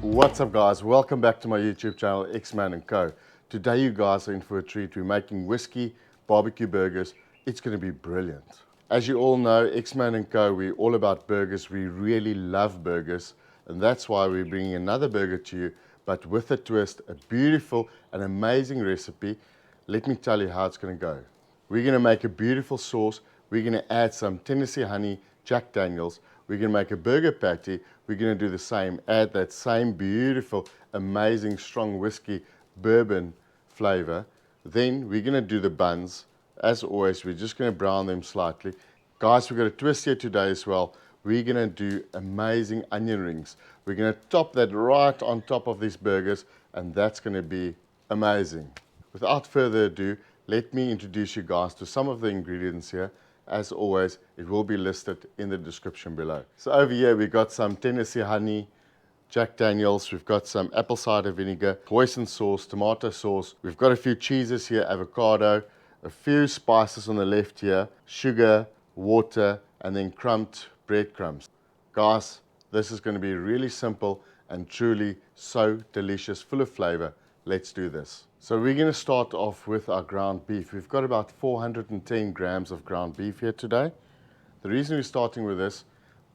What's up guys, welcome back to my YouTube channel Xman & Co. Today you guys are in for a treat. We're making whiskey barbecue burgers. It's going to be brilliant. As you all know, Xman & Co, we're all about burgers. We really love burgers, and that's why we're bringing another burger to you, but with a twist, a beautiful and amazing recipe. Let me tell you how it's going to go. We're going to make a beautiful sauce. We're going to add some Tennessee honey, Jack Daniels. We're going to make a burger patty. We're going to do the same, add that same beautiful, amazing, strong whiskey bourbon flavor. Then we're going to do the buns. As always, we're just going to brown them slightly. Guys, we've got a twist here today as well. We're going to do amazing onion rings. We're going to top that right on top of these burgers, and that's going to be amazing. Without further ado, let me introduce you guys to some of the ingredients here. As always, it will be listed in the description below. So over here, we've got some Tennessee honey, Jack Daniels, we've got some apple cider vinegar, Hoisen sauce, tomato sauce. We've got a few cheeses here, avocado, a few spices on the left here, sugar, water, and then crumbed breadcrumbs. Guys, this is going to be really simple and truly so delicious, full of flavor. Let's do this. So we're going to start off with our ground beef. We've got about 410 grams of ground beef here today. The reason we're starting with this,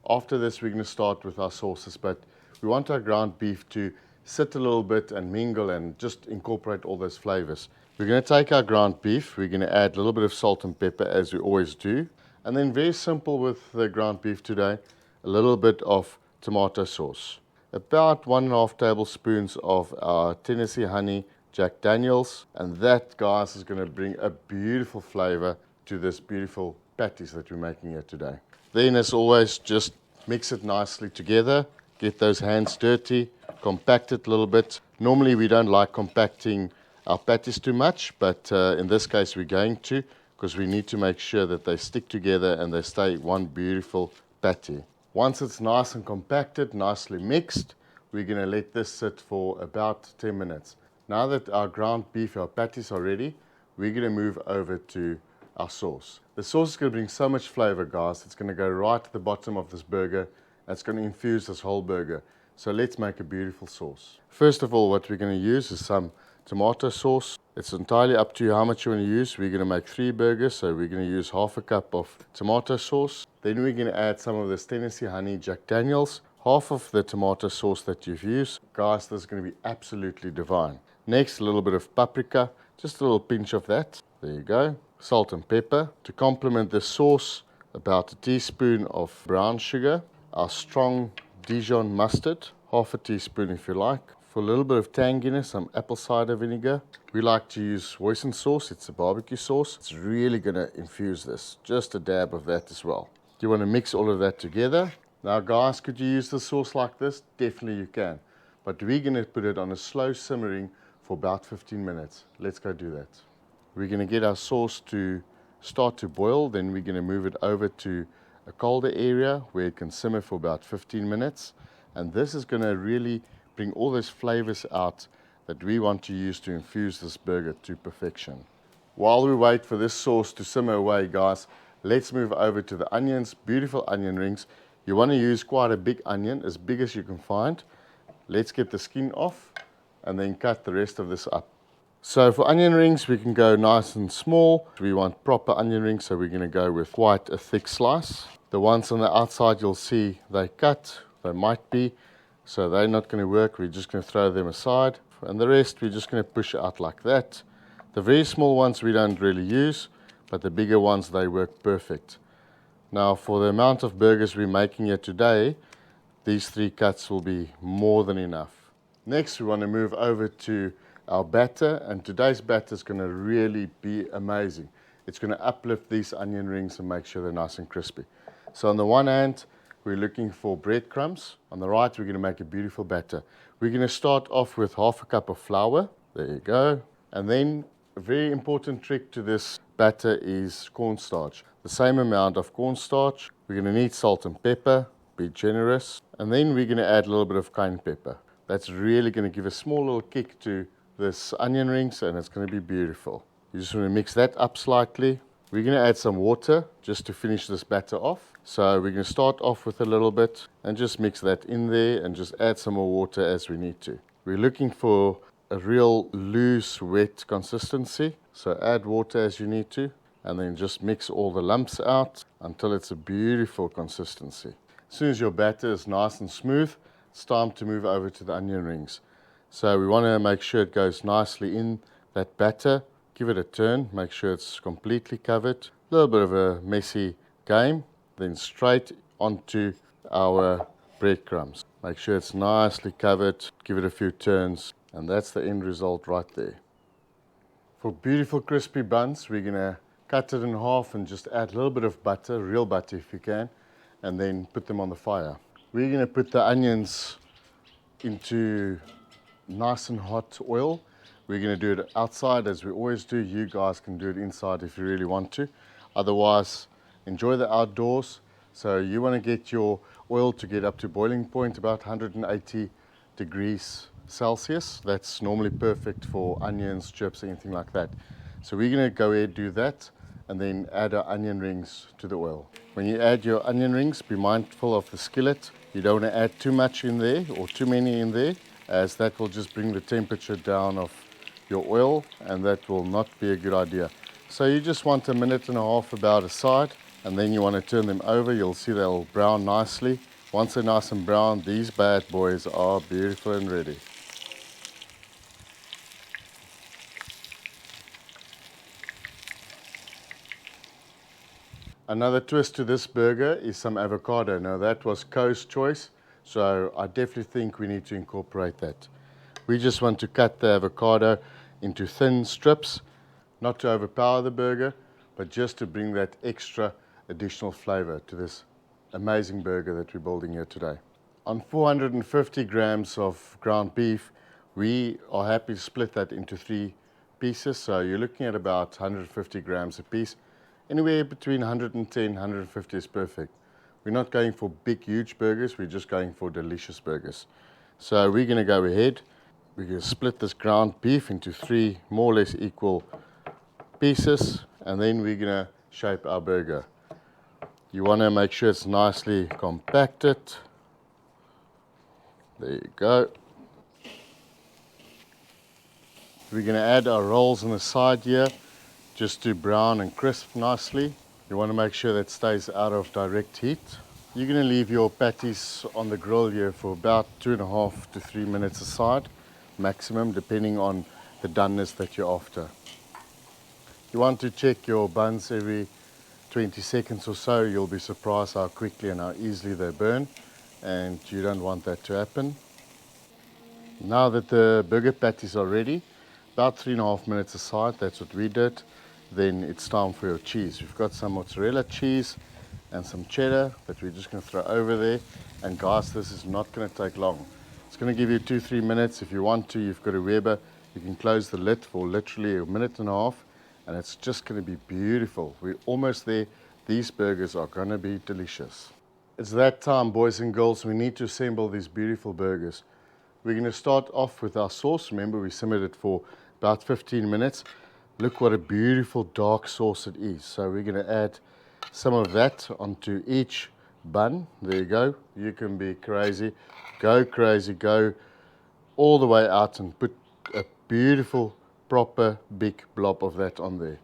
after this we're going to start with our sauces, but we want our ground beef to sit a little bit and mingle and just incorporate all those flavors. We're going to take our ground beef, we're going to add a little bit of salt and pepper as we always do, and then very simple with the ground beef today, a little bit of tomato sauce. About 1.5 tablespoons of our Tennessee honey, Jack Daniels, and that, guys, is going to bring a beautiful flavor to this beautiful patties that we're making here today. Then, as always, just mix it nicely together, get those hands dirty, compact it a little bit. Normally we don't like compacting our patties too much, but in this case we're going to, because we need to make sure that they stick together and they stay one beautiful patty. Once it's nice and compacted, nicely mixed, we're going to let this sit for about 10 minutes. Now that our ground beef, our patties are ready, we're going to move over to our sauce. The sauce is going to bring so much flavor, guys. It's going to go right at the bottom of this burger, and it's going to infuse this whole burger. So let's make a beautiful sauce. First of all, what we're going to use is some tomato sauce. It's entirely up to you how much you want to use. We're going to make 3 burgers, so we're going to use half a cup of tomato sauce. Then we're going to add some of this Tennessee honey, Jack Daniels, half of the tomato sauce that you've used. Guys, this is going to be absolutely divine. Next, a little bit of paprika, just a little pinch of that. There you go. Salt and pepper. To complement the sauce, about a teaspoon of brown sugar, our strong Dijon Mustard, half a teaspoon if you like. For a little bit of tanginess, some apple cider vinegar. We like to use Hoisen sauce, it's a barbecue sauce. It's really going to infuse this. Just a dab of that as well. You want to mix all of that together. Now guys, could you use the sauce like this? Definitely you can. But we're going to put it on a slow simmering for about 15 minutes. Let's go do that. We're going to get our sauce to start to boil, then we're going to move it over to a colder area where it can simmer for about 15 minutes. And this is going to really bring all those flavors out that we want to use to infuse this burger to perfection. While we wait for this sauce to simmer away, guys, let's move over to the onions, beautiful onion rings. You want to use quite a big onion, as big as you can find. Let's get the skin off and then cut the rest of this up. So for onion rings, we can go nice and small. We want proper onion rings, so we're going to go with quite a thick slice. The ones on the outside, you'll see they cut, they might be, so they're not going to work. We're just going to throw them aside, and the rest we're just going to push out like that. The very small ones we don't really use, but the bigger ones, they work perfect. Now for the amount of burgers we're making here today, these 3 cuts will be more than enough. Next, we want to move over to our batter, and today's batter is going to really be amazing. It's going to uplift these onion rings and make sure they're nice and crispy. So on the one hand, we're looking for breadcrumbs. On the right, we're going to make a beautiful batter. We're going to start off with half a cup of flour. There you go. And then a very important trick to this batter is cornstarch. The same amount of cornstarch. We're going to need salt and pepper. Be generous. And then we're going to add a little bit of cayenne pepper. That's really going to give a small little kick to this onion rings, and it's going to be beautiful. You just want to mix that up slightly. We're going to add some water just to finish this batter off. So we're going to start off with a little bit and just mix that in there and just add some more water as we need to. We're looking for a real loose, wet consistency. So add water as you need to and then just mix all the lumps out until it's a beautiful consistency. As soon as your batter is nice and smooth, it's time to move over to the onion rings. So we want to make sure it goes nicely in that batter. Give it a turn, make sure it's completely covered. A little bit of a messy game. Then straight onto our breadcrumbs. Make sure it's nicely covered. Give it a few turns. And that's the end result right there. For beautiful crispy buns, we're going to cut it in half and just add a little bit of butter, real butter if you can, and then put them on the fire. We're going to put the onions into nice and hot oil. We're going to do it outside as we always do. You guys can do it inside if you really want to. Otherwise, enjoy the outdoors. So you want to get your oil to get up to boiling point, about 180 degrees Celsius. That's normally perfect for onions, chips, anything like that. So we're going to go ahead and do that and then add our onion rings to the oil. When you add your onion rings, be mindful of the skillet. You don't want to add too much in there or too many in there, as that will just bring the temperature down of your oil, and that will not be a good idea. So you just want a minute and a half about a side, and then you want to turn them over. You'll see they'll brown nicely. Once they're nice and brown, these bad boys are beautiful and ready. Another twist to this burger is some avocado. Now that was Co's choice, so I definitely think we need to incorporate that. We just want to cut the avocado into thin strips, not to overpower the burger, but just to bring that extra additional flavor to this amazing burger that we're building here today. On 450 grams of ground beef, we are happy to split that into 3 pieces. So you're looking at about 150 grams a piece. Anywhere between 110 and 150 is perfect. We're not going for big, huge burgers. We're just going for delicious burgers. So we're going to go ahead. We're going to split this ground beef into 3 more or less equal pieces, and then we're going to shape our burger. You want to make sure it's nicely compacted. There you go. We're going to add our rolls on the side here, just to brown and crisp nicely. You want to make sure that stays out of direct heat. You're going to leave your patties on the grill here for about 2.5 to 3 minutes aside, maximum, depending on the doneness that you're after. You want to check your buns every 20 seconds or so. You'll be surprised how quickly and how easily they burn, and you don't want that to happen. Now that the burger patties are ready, about 3.5 minutes aside, that's what we did. Then it's time for your cheese. We've got some mozzarella cheese and some cheddar that we're just going to throw over there. And guys, this is not going to take long. It's going to give you 2-3 minutes. If you want to, you've got a Weber, you can close the lid for literally 1.5 minutes, and it's just going to be beautiful. We're almost there. These burgers are going to be delicious. It's that time, boys and girls. We need to assemble these beautiful burgers. We're going to start off with our sauce. Remember, we simmered it for about 15 minutes. Look what a beautiful dark sauce it is. So we're going to add some of that onto each bun. There you go. You can be crazy. Go crazy. Go all the way out and put a beautiful, proper, big blob of that on there.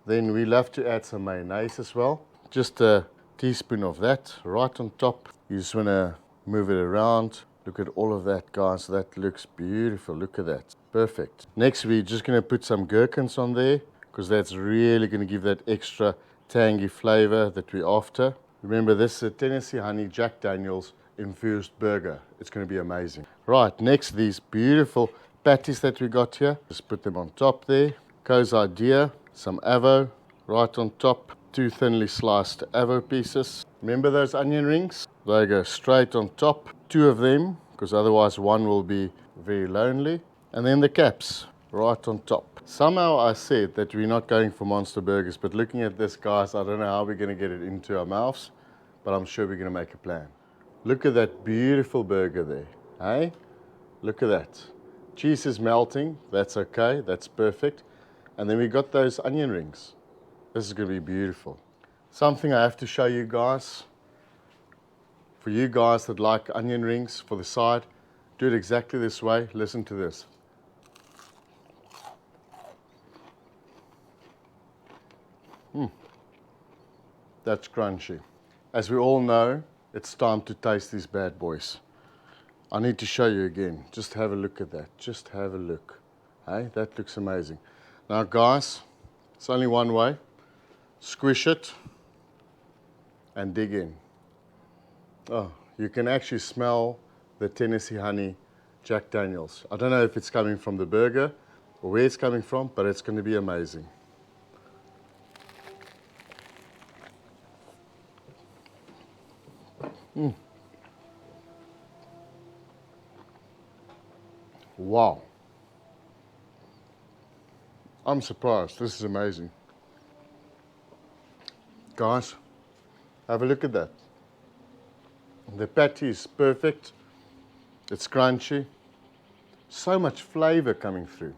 Then we love to add some mayonnaise as well. Just a teaspoon of that right on top. You just want to move it around. Look at all of that, guys. That looks beautiful. Look at that. Perfect. Next, we're just going to put some gherkins on there, because that's really going to give that extra tangy flavor that we're after. Remember, this is a Tennessee Honey Jack Daniel's infused burger. It's going to be amazing. Right, next, these beautiful patties that we got here. Just put them on top there. Co's idea, some avo right on top. 2 thinly sliced avo pieces. Remember those onion rings? They go straight on top. 2 of them, because otherwise one will be very lonely. And then the caps right on top. Somehow I said that we're not going for monster burgers, but looking at this, guys, I don't know how we're going to get it into our mouths, but I'm sure we're going to make a plan. Look at that beautiful burger there. Hey, look at that. Cheese is melting. That's okay. That's perfect. And then we got those onion rings. This is going to be beautiful. Something I have to show you guys. For you guys that like onion rings for the side, do it exactly this way. Listen to this. That's crunchy. As we all know, it's time to taste these bad boys. I need to show you again. Just have a look at that. Just have a look. Hey, that looks amazing. Now guys, it's only one way. Squish it and dig in. Oh, you can actually smell the Tennessee honey Jack Daniels. I don't know if it's coming from the burger or where it's coming from, but it's going to be amazing. Wow. I'm surprised. This is amazing. Guys, have a look at that. The patty is perfect. It's crunchy. So much flavor coming through.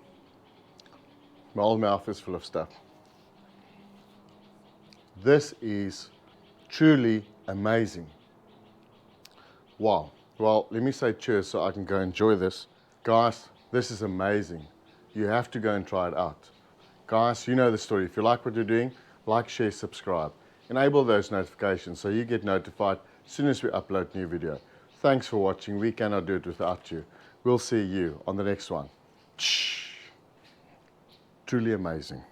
My whole mouth is full of stuff. This is truly amazing. Wow. Well, let me say cheers so I can go enjoy this. Guys, this is amazing. You have to go and try it out. Guys, you know the story. If you like what you're doing, like, share, subscribe. Enable those notifications so you get notified as soon as we upload new video. Thanks for watching. We cannot do it without you. We'll see you on the next one. Truly amazing.